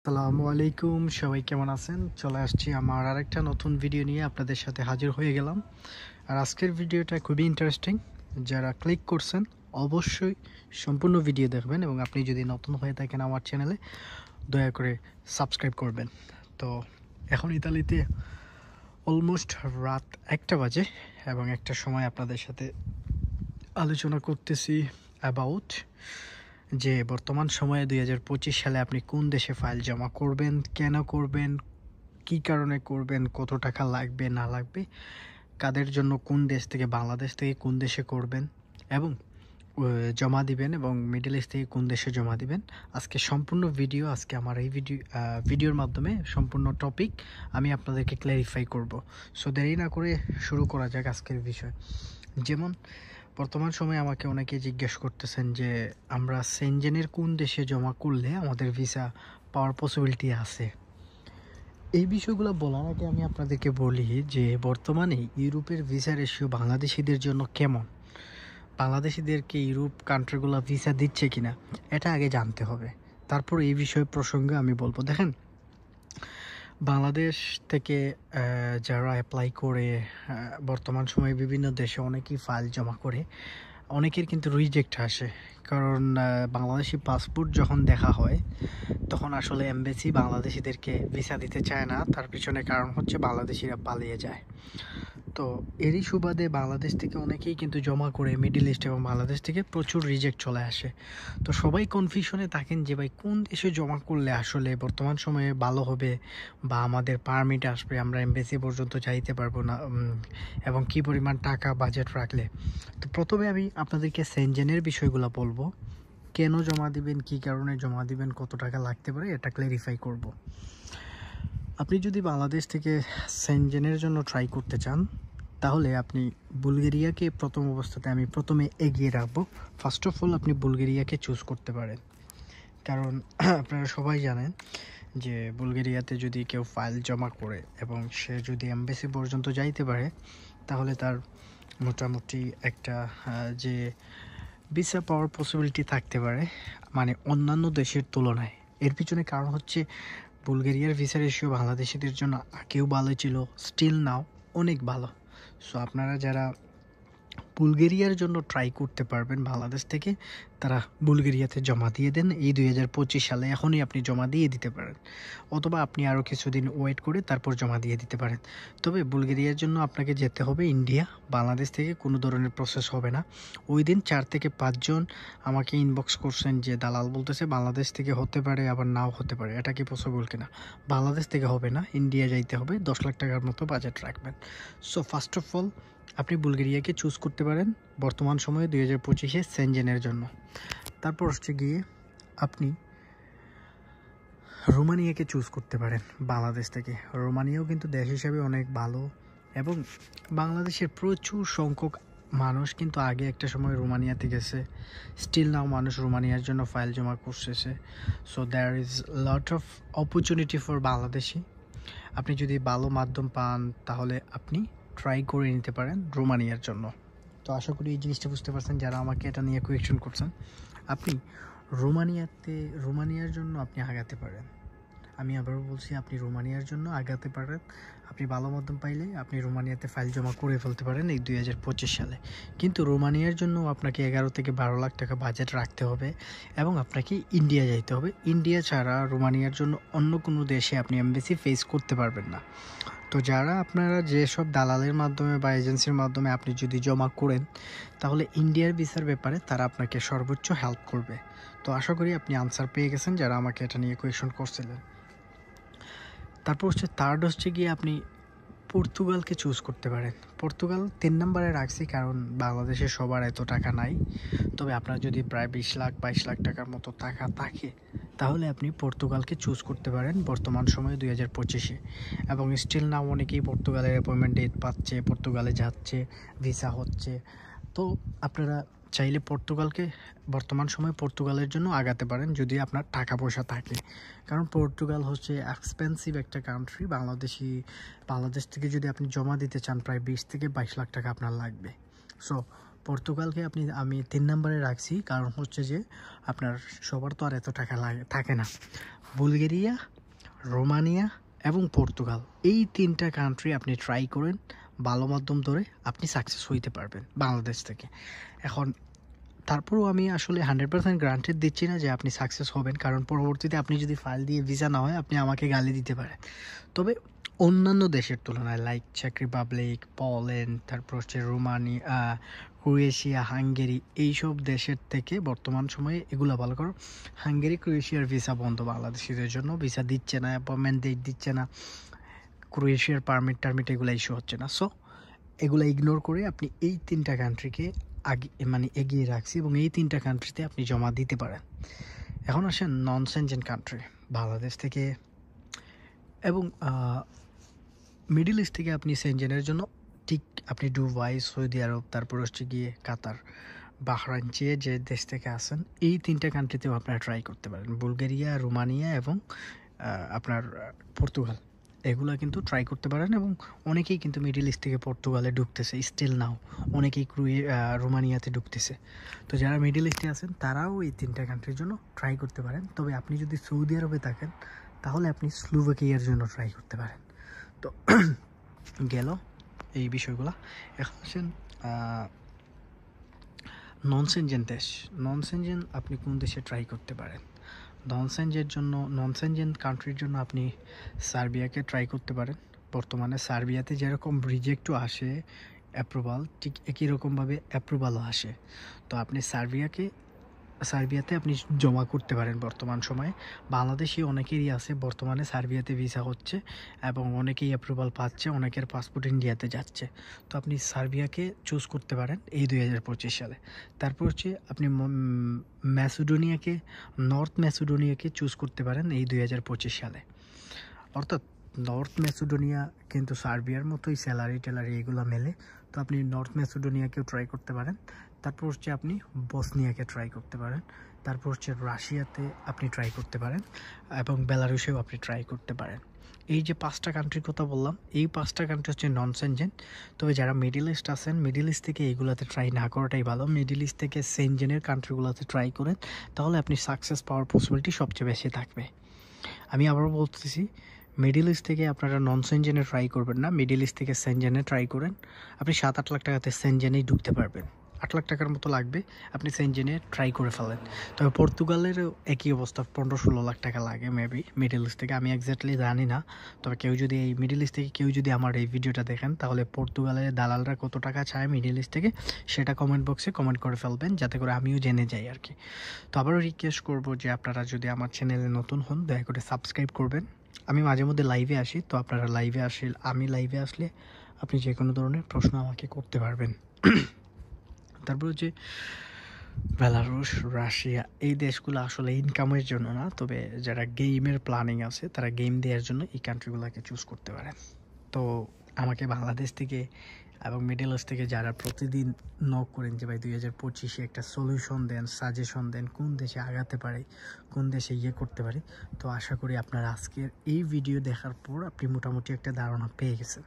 আসসালামু আলাইকুম, সবাই কেমন আছেন? চলে আসছি আমার আরেকটা নতুন ভিডিও নিয়ে আপনাদের সাথে হাজির হয়ে গেলাম। আর আজকের ভিডিওটা খুবই ইন্টারেস্টিং। যারা ক্লিক করছেন অবশ্যই সম্পূর্ণ ভিডিও দেখবেন, এবং আপনি যদি নতুন হয়ে থাকেন আমার চ্যানেলে দয়া করে সাবস্ক্রাইব করবেন। তো এখন ইতালিতে অলমোস্ট রাত 1টা বাজে, এবং একটা সময় আপনাদের সাথে আলোচনা করতেছি অ্যাবাউট যে বর্তমান সময়ে 2025 সালে আপনি কোন দেশে ফাইল জমা করবেন, কেন করবেন, কী কারণে করবেন, কত টাকা লাগবে না লাগবে, কাদের জন্য, কোন দেশ থেকে, বাংলাদেশ থেকে কোন দেশে করবেন এবং জমা দিবেন, এবং মিডল ইস্ট থেকে কোন দেশে জমা দিবেন। আজকে সম্পূর্ণ ভিডিও, আজকে আমার এই ভিডিওর মাধ্যমে সম্পূর্ণ টপিক আমি আপনাদেরকে ক্ল্যারিফাই করব। সো দেরি না করে শুরু করা যাক আজকের বিষয়। যেমন বর্তমান সময়ে আমাকে অনেকে জিজ্ঞেস করতেছেন যে আমরা সেনজেনের কোন দেশে জমা করলে আমাদের ভিসা পাওয়ার পসিবিলিটি আছে। এই বিষয়গুলো বলার আগে আমি আপনাদেরকে বলি যে বর্তমানে ইউরোপের ভিসা রেশিও বাংলাদেশিদের জন্য কেমন, বাংলাদেশিদেরকে ইউরোপ কান্ট্রিগুলো ভিসা দিচ্ছে কিনা এটা আগে জানতে হবে, তারপর এই বিষয় প্রসঙ্গে আমি বলবো। দেখেন, বাংলাদেশ থেকে যারা অ্যাপ্লাই করে বর্তমান সময়ে বিভিন্ন দেশে অনেকেই ফাইল জমা করে, অনেকের কিন্তু রিজেক্ট আসে। কারণ বাংলাদেশি পাসপোর্ট যখন দেখা হয় তখন আসলে এমবেসি বাংলাদেশিদেরকে ভিসা দিতে চায় না। তার পিছনে কারণ হচ্ছে বাংলাদেশিরা পালিয়ে যায়। তো এরই সুবাদে বাংলাদেশ থেকে অনেকেই কিন্তু জমা করে মিডল ইস্ট, এবং বাংলাদেশ থেকে প্রচুর রিজেক্ট চলে আসে। তো সবাই কনফিউশনে থাকেন যে ভাই কোন দেশে জমা করলে আসলে বর্তমান সময়ে ভালো হবে, বা আমাদের পারমিট আসবে, আমরা এমবেসি পর্যন্ত যাইতে পারবো না, এবং কী পরিমাণ টাকা বাজেট রাখলে। তো প্রথমে আমি আপনাদেরকে সেনজেনের বিষয়গুলো বলবো, কেন জমা দিবেন, কী কারণে জমা দিবেন, কত টাকা লাগতে পারে, এটা ক্ল্যারিফাই করব। আপনি যদি বাংলাদেশ থেকে সেনজেনের জন্য ট্রাই করতে চান তাহলে আপনি বুলগেরিয়াকে প্রথম অবস্থাতে আমি প্রথমে এগিয়ে রাখবো। ফার্স্ট অফ অল আপনি বুলগেরিয়াকে চুজ করতে পারেন, কারণ আপনারা সবাই জানেন যে বুলগেরিয়াতে যদি কেউ ফাইল জমা করে এবং সে যদি এমবেসি পর্যন্ত যাইতে পারে তাহলে তার মোটামুটি একটা যে ভিসা পাওয়ার পসিবিলিটি থাকতে পারে, মানে অন্যান্য দেশের তুলনায়। এর পিছনে কারণ হচ্ছে বুলগেরিয়ার ভিসা রেশিও বাংলাদেশিদের জন্য আগেও ভালো ছিল, স্টিল নাও অনেক ভালো। সো আপনারা যারা বুলগেরিয়ার জন্য ট্রাই করতে পারবেন বাংলাদেশ থেকে, তারা বুলগেরিয়াতে জমা দিয়ে দেন এই 2025 সালে। এখনই আপনি জমা দিয়ে দিতে পারেন, অথবা আপনি আরও কিছুদিন ওয়েট করে তারপর জমা দিয়ে দিতে পারেন। তবে বুলগেরিয়ার জন্য আপনাকে যেতে হবে ইন্ডিয়া, বাংলাদেশ থেকে কোনো ধরনের প্রসেস হবে না। ওই দিন 4 থেকে 5 জন আমাকে ইনবক্স করছেন যে দালাল বলতেছে বাংলাদেশ থেকে হতে পারে আবার নাও হতে পারে, এটা কি পসিবল কিনা। বাংলাদেশ থেকে হবে না, ইন্ডিয়া যাইতে হবে, 10 লাখ টাকার মতো বাজেট রাখবেন। সো ফার্স্ট অফ অল আপনি বুলগেরিয়াকে চুজ করতে পারেন বর্তমান সময়ে 2025-এ সেনজেনের জন্য। তারপর হচ্ছে গিয়ে আপনি রোমানিয়াকে চুজ করতে পারেন বাংলাদেশ থেকে। রোমানিয়াও কিন্তু দেশ হিসাবে অনেক ভালো, এবং বাংলাদেশের প্রচুর সংখ্যক মানুষ কিন্তু আগে একটা সময় রোমানিয়াতে গেছে, স্টিল নাও মানুষ রোমানিয়ার জন্য ফাইল জমা করতেছে। So there is lot of opportunity for Bangladeshi. আপনি যদি ভালো মাধ্যম পান তাহলে আপনি ট্রাই করে নিতে পারেন রোমানিয়ার জন্য। তো আশা করি এই জিনিসটা বুঝতে পারছেন যারা আমাকে এটা নিয়ে কোয়েশ্চেন করছেন। আপনি রোমানিয়ার জন্য আপনি আগাতে পারেন। আমি আবারও বলছি, আপনি রোমানিয়ার জন্য আগাতে পারেন। আপনি ভালো মাধ্যম পাইলে আপনি রোমানিয়াতে ফাইল জমা করে ফেলতে পারেন এই 2025 সালে। কিন্তু রোমানিয়ার জন্য আপনাকে 11 থেকে 12 লাখ টাকা বাজেট রাখতে হবে, এবং আপনাকে ইন্ডিয়া যাইতে হবে। ইন্ডিয়া ছাড়া রোমানিয়ার জন্য অন্য কোনো দেশে আপনি এমবেসি ফেস করতে পারবেন না। তো যারা আপনারা যেসব দালালের মাধ্যমে বা এজেন্সির মাধ্যমে আপনি যদি জমা করেন তাহলে ইন্ডিয়ার ভিসার ব্যাপারে তারা আপনাকে সর্বোচ্চ হেল্প করবে। তো আশা করি আপনি আনসার পেয়ে গেছেন যারা আমাকে এটা নিয়ে কোয়েশন করছিলেন। তারপর হচ্ছে থার্ড হচ্ছে গিয়ে আপনি পর্তুগালকে চুজ করতে পারেন। পর্তুগাল 3 নম্বরে রাখছি কারণ বাংলাদেশে সবার এত টাকা নাই। তবে আপনার যদি প্রায় 20 লাখ 22 লাখ টাকার মতো টাকা থাকে তাহলে আপনি পর্তুগালকে চুজ করতে পারেন বর্তমান সময়ে 2025-এ। এবং স্টিল নাও অনেকেই পর্তুগালের অ্যাপয়েন্টমেন্ট ডেট পাচ্ছে, পর্তুগালে যাচ্ছে, ভিসা হচ্ছে। তো আপনারা চাইলে পর্তুগালকে বর্তমান সময়ে পর্তুগালের জন্য আগাতে পারেন যদি আপনার টাকা পয়সা থাকে, কারণ পর্তুগাল হচ্ছে এক্সপেন্সিভ একটা কান্ট্রি। বাংলাদেশ থেকে যদি আপনি জমা দিতে চান প্রায় 20 থেকে 22 লাখ টাকা আপনার লাগবে। সো পর্তুগালকে আমি 3 নম্বরে রাখছি, কারণ হচ্ছে যে আপনার সবার তো আর এত টাকা থাকে না। বুলগেরিয়া রোমানিয়া এবং পর্তুগাল, এই 3টা কান্ট্রি আপনি ট্রাই করেন, ভালো মাধ্যম ধরে আপনি সাকসেস হইতে পারবেন বাংলাদেশ থেকে। এখন তারপরেও আমি আসলে 100% গ্রান্টেড দিচ্ছি না যে আপনি সাকসেস হবেন, কারণ পরবর্তীতে আপনি যদি ফাইল দিয়ে ভিসা না হয় আপনি আমাকে গালি দিতে পারেন। তবে অন্যান্য দেশের তুলনায় লাইক চেক রিপাবলিক, পোল্যান্ড, তারপর হচ্ছে রোমানিয়া, ক্রোয়েশিয়া, হাঙ্গেরি, এইসব দেশের থেকে বর্তমান সময়ে এগুলো ভালো। করো হাঙ্গেরি, ক্রোয়েশিয়ার ভিসা বন্ধ বাংলাদেশিদের জন্য, ভিসা দিচ্ছে না, অ্যাপয়েন্টমেন্ট ডেট দিচ্ছে না, ক্রোয়েশিয়ার পারমিট এগুলো ইস্যু হচ্ছে না। সো এগুলো ইগনোর করে আপনি এই 3টা কান্ট্রিকে আগে মানে এগিয়ে রাখছি এবং এই 3টা কান্ট্রিতে আপনি জমা দিতে পারেন। এখন আসেন নন সেনজেন কান্ট্রি, বাংলাদেশ থেকে এবং মিডল ইস্ট থেকে আপনি সেনজেনের জন্য ঠিক আপনি দুবাই, সৌদি আরব, তারপর হচ্ছে গিয়ে কাতার, বাহরাইন, যে দেশ থেকে আসেন এই 3টা কান্ট্রিতেও আপনারা ট্রাই করতে পারেন। বুলগেরিয়া, রোমানিয়া এবং আপনার পর্তুগাল, এগুলো কিন্তু ট্রাই করতে পারেন। এবং অনেকেই কিন্তু মিডল ইস্ট থেকে পর্তুগালে ঢুকতেছে, স্টিল নাও অনেকেই রোমানিয়াতে ঢুকতেছে। তো যারা মিডল ইস্টে আছেন তারাও এই 3টা কান্ট্রির জন্য ট্রাই করতে পারেন। তবে আপনি যদি সৌদি আরবে থাকেন তাহলে আপনি স্লোভাকিয়ার জন্য ট্রাই করতে পারেন। তো গেল এই বিষয়গুলো। এখন আসেন নন সেনজেন দেশ। নন সেনজেন আপনি কোন দেশে ট্রাই করতে পারেন? নন সেনজেন কান্ট্রির জন্য আপনি সার্বিয়াকে ট্রাই করতে পারেন। বর্তমানে সার্বিয়াতে যেরকম রিজেক্টও আসে অ্যাপ্রুভাল, ঠিক একই রকমভাবে অ্যাপ্রুভালও আসে। তো আপনি সার্বিয়াতে আপনি জমা করতে পারেন। বর্তমান সময়ে বাংলাদেশি অনেকেরই আছে, বর্তমানে সার্বিয়াতে ভিসা হচ্ছে এবং অনেকেই অ্যাপ্রুভাল পাচ্ছে, অনেকের পাসপোর্ট ইন্ডিয়াতে যাচ্ছে। তো আপনি সার্বিয়াকে চুজ করতে পারেন এই 2025 সালে। তারপর হচ্ছে আপনি নর্থ ম্যাসেডোনিয়াকে চুজ করতে পারেন এই 2025 সালে। অর্থাৎ নর্থ ম্যাসেডোনিয়া কিন্তু সার্বিয়ার মতোই স্যালারি ট্যালারি এগুলো মেলে। তো আপনি নর্থ ম্যাসেডোনিয়াকেও ট্রাই করতে পারেন। তারপর হচ্ছে আপনি বসনিয়াকে ট্রাই করতে পারেন। তারপর হচ্ছে রাশিয়াতে আপনি ট্রাই করতে পারেন এবং বেলারুশেও আপনি ট্রাই করতে পারেন। এই যে 5টা কান্ট্রির কথা বললাম, এই 5টা কান্ট্রি হচ্ছে নন সেনজেন। তবে যারা মিডিল ইস্ট আছেন, মিডিল ইস্ট থেকে এইগুলোতে ট্রাই না করাটাই ভালো। মিডিল ইস্ট থেকে সেনজেনের কান্ট্রিগুলোতে ট্রাই করেন, তাহলে আপনি সাকসেস পাওয়ার পসিবিলিটি সবচেয়ে বেশি থাকবে। আমি আবারও বলতেছি, মিডিল ইস্ট থেকে আপনারা নন সেনজেনে ট্রাই করবেন না, মিডিল ইস্ট থেকে সেনজেনে ট্রাই করেন। আপনি 7-8 লাখ টাকাতে সেনজেনেই ঢুকতে পারবেন। 8 লাখ টাকার মতো লাগবে, আপনি সেনজেনে ট্রাই করে ফেলেন। তবে পর্তুগালেরও একই অবস্থা, 15-16 লাখ টাকা লাগে মেবি মিডিল ইস্ট থেকে, আমি এক্স্যাক্টলি জানি না। তবে কেউ যদি এই মিডিল ইস্ট থেকে কেউ যদি আমার এই ভিডিওটা দেখেন, তাহলে পর্তুগালের দালালরা কত টাকা চায় মিডিল ইস্ট থেকে সেটা কমেন্ট বক্সে কমেন্ট করে ফেলবেন, যাতে করে আমিও জেনে যাই আর কি। তো আবারও রিকোয়েস্ট করবো যে আপনারা যদি আমার চ্যানেলে নতুন হন দয়া করে সাবস্ক্রাইব করবেন। আমি মাঝে মধ্যে লাইভে আসি, তো আপনারা আমি লাইভে আসলে আপনি যে কোনো ধরনের প্রশ্ন আমাকে করতে পারবেন। তারপর হচ্ছে বেলারুশ, রাশিয়া, এই দেশগুলো আসলে ইনকামের জন্য না, তবে যারা গেমের প্ল্যানিং আছে তারা গেম দেওয়ার জন্য এই কান্ট্রিগুলোকে চুজ করতে পারেন। তো আমাকে বাংলাদেশ থেকে এবং মিডল ইস্ট থেকে যারা প্রতিদিন নক করেন যে ভাই 2025-এ একটা সলিউশন দেন, সাজেশন দেন, কোন দেশে আগাতে পারে, কোন দেশে করতে পারে, তো আশা করি আপনারা আজকের এই ভিডিও দেখার পর আপনি মোটামুটি একটা ধারণা পেয়ে গেছেন।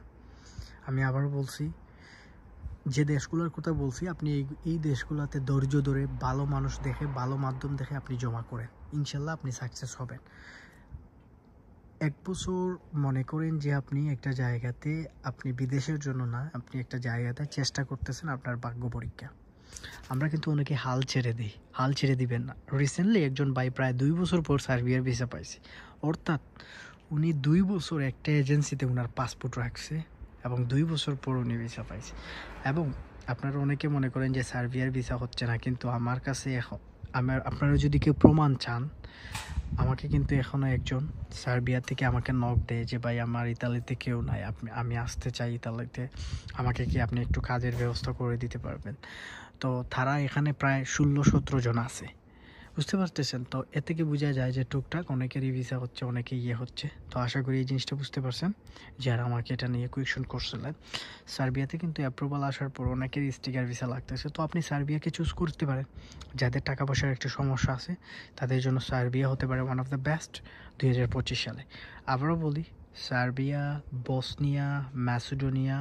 আমি আবার বলছি, যে দেশগুলোর কথা বলছি আপনি এই দেশগুলোতে ধৈর্য ধরে ভালো মানুষ দেখে, ভালো মাধ্যম দেখে আপনি জমা করেন, ইনশাল্লাহ আপনি সাকসেস হবেন। 1 বছর মনে করেন যে আপনি একটা জায়গাতে, আপনি বিদেশের জন্য না, আপনি একটা জায়গাতে চেষ্টা করতেছেন, আপনার ভাগ্য পরীক্ষা। আমরা কিন্তু অনেকে হাল ছেড়ে দিবেন না। রিসেন্টলি একজন ভাই প্রায় 2 বছর পর সার্বিয়ার ভিসা পাইছে, অর্থাৎ উনি 2 বছর একটা এজেন্সিতে ওনার পাসপোর্ট রাখছে এবং 2 বছর পর উনি ভিসা পাইছে। এবং আপনারা অনেকে মনে করেন যে সার্বিয়ার ভিসা হচ্ছে না, কিন্তু আমার কাছে আপনারা যদি কেউ প্রমাণ চান, আমাকে কিন্তু এখনও একজন সার্বিয়া থেকে আমাকে নক দেয় যে ভাই আমার ইতালিতে কেউ নাই, আমি আসতে চাই ইতালিতে, আমাকে কি আপনি একটু কাজের ব্যবস্থা করে দিতে পারবেন? তো তারা এখানে প্রায় 16-17 জন আছে, বুঝতে পারতেছেন? তো এ থেকে বোঝা যায় যে টুকটাক অনেকেরই ভিসা হচ্ছে, অনেকে হচ্ছে। তো আশা করি এই জিনিসটা বুঝতে পারছেন যারা আমাকে এটা নিয়ে কোয়েশ্চন করছিলেন। সার্বিয়াতে কিন্তু অ্যাপ্রুভাল আসার পর অনেকেরই স্টিকার ভিসা লাগতেছে, তো আপনি সার্বিয়াকে চুজ করতে পারেন। যাদের টাকা পয়সার একটা সমস্যা আছে তাদের জন্য সার্বিয়া হতে পারে ওয়ান অফ দ্য বেস্ট 2025 সালে। আবারও বলি, সার্বিয়া, বসনিয়া, ম্যাসেডোনিয়া,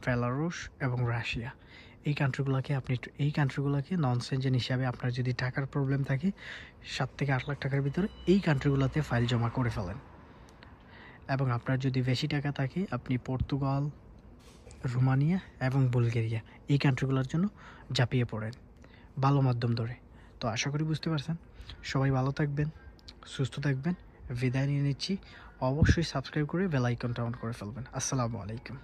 বেলারুশ এবং রাশিয়া, এই কান্ট্রিগুলোকে নন সেনজেন হিসাবে, আপনার যদি টাকার প্রবলেম থাকে 7 থেকে 8 লাখ টাকার ভিতরে এই কান্ট্রিগুলোতে ফাইল জমা করে ফেলেন। এবং আপনার যদি বেশি টাকা থাকে আপনি পর্তুগাল, রোমানিয়া এবং বুলগেরিয়া এই কান্ট্রিগুলোর জন্য ঝাঁপিয়ে পড়েন ভালো মাধ্যম ধরে। তো আশা করি বুঝতে পারছেন। সবাই ভালো থাকবেন, সুস্থ থাকবেন, বিদায় নিয়ে নিচ্ছি। অবশ্যই সাবস্ক্রাইব করে বেল আইকনটা অন করে ফেলবেন। আসসালামু আলাইকুম।